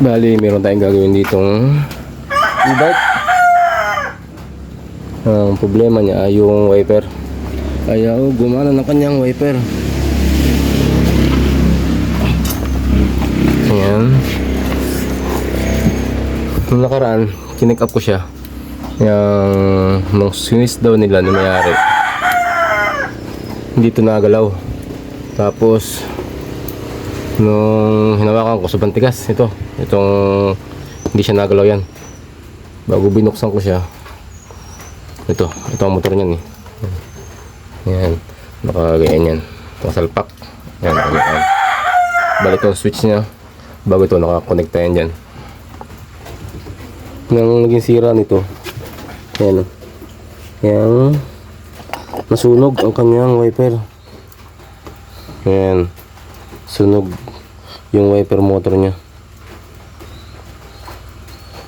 Bali, meron tayong gagawin ditong e-bike. Ang problema niya ay yung wiper. Ayaw gumana ng kanyang wiper. Ayan. Nung nakaraan, chinek up ko siya. Nung sinis daw nila na mayari, hindi ito nagalaw. Tapos nung hinawakan ko, sobrang tigas itong hindi siya nagalaw yan. Bago binuksan ko siya, ito ang motor niyan eh. Yan, nakagayan yan, itong salpak yan, yan. Balik itong switch niya, bago ito nakakonekta yan dyan. Nang naging sira nito, yan, yan, nasunog ang kanyang wiper. Yan, sunog yung wiper motor niya.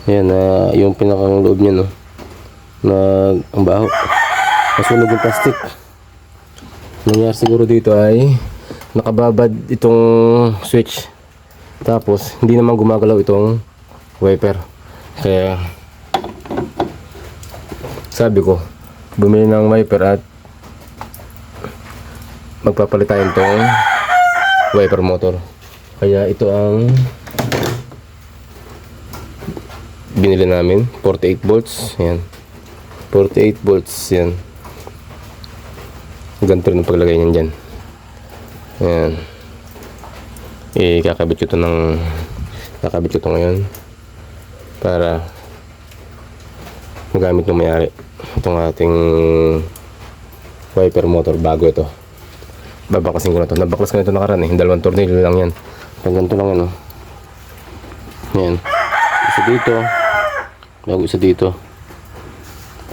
Yan, yung pinakang loob niya, no, ang baho, nasunog yung plastic. Nangyari siguro dito ay nakababad itong switch, tapos hindi naman gumagalaw itong wiper. Kaya sabi ko, bumili ng wiper at magpapalit tayo itong wiper motor. Kaya ito ang binili namin, 48 volts. Yan, 48 volts yan. Ganito rin ang paglagay niyan dyan. Yan, kakabit ko ito ngayon para magamit ng mayari itong ating wiper motor bago ito. Babaklasin ko na ito. Nabaklas ko na ito nakaraan eh. Dalawang tornilyo lang yan. Ganito lang yan, oh. Yan. Isa dito. Bago isa dito.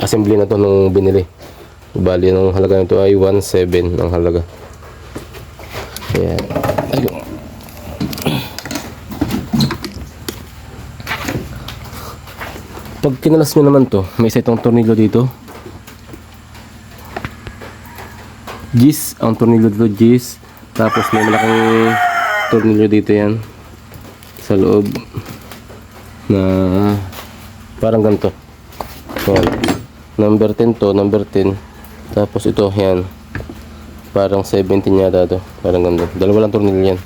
Assembly na ito nung binili. Bali ng halaga nito ay 1.7 ang halaga. Yan. Ayun. Pag kinalas nyo naman to, may isa itong tornilyo dito. Gis, ang tornilyo dito, gis. Tapos may malaking tornilyo dito yan sa loob na parang ganito. Yan. Number 10 to, number 10. Tapos ito, yan. Parang 17 yata to. Parang ganito. Dalawa lang tornilyo yan.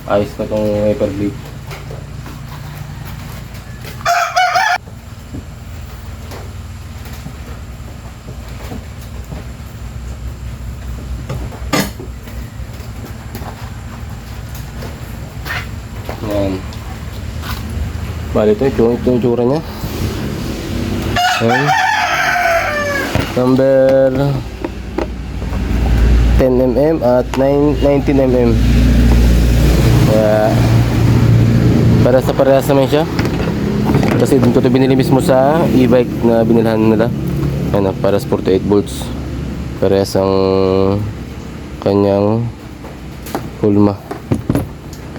Ayos na itong wiper blade. Yan. Bali ito yung tsura niya. Yan. Number 10mm at 19mm. Kaya parehas naman siya. Kasi dito ito binili mismo sa e-bike na binilhan nila. Ayan, parehas 48 volts. Parehas ang kanyang hulma.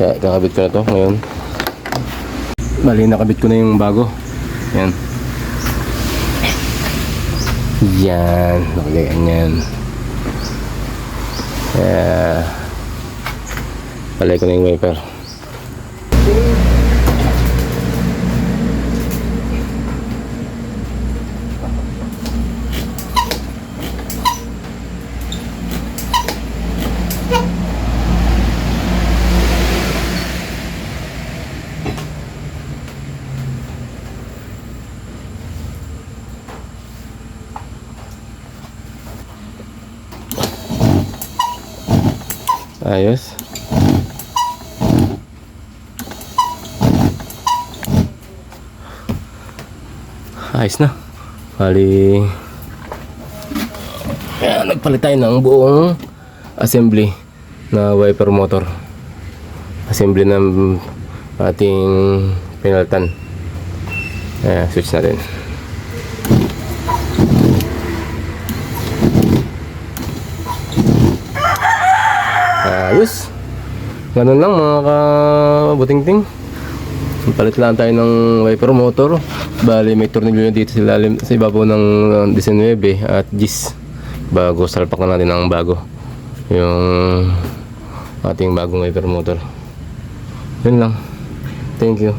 Kaya kakabit ko na to ngayon. Bali, nakabit ko na yung bago. Yan. Yan, nakagayan yan. Kaya palay ko na yung wiper. Ayos. Ayos na. Bali, nagpalit tayo ng buong assembly na wiper motor. Assembly ng ating pinalitan. Switch natin. Ayos. Ganun lang mga kabuting-ting. Palit lang tayo ng wiper motor. Bali may tornilyo dito sa ilalim, sa ibabaw ng 19 at 10. Bago salpak na natin ng bago yung ating bagong wiper motor. Yun lang. Thank you.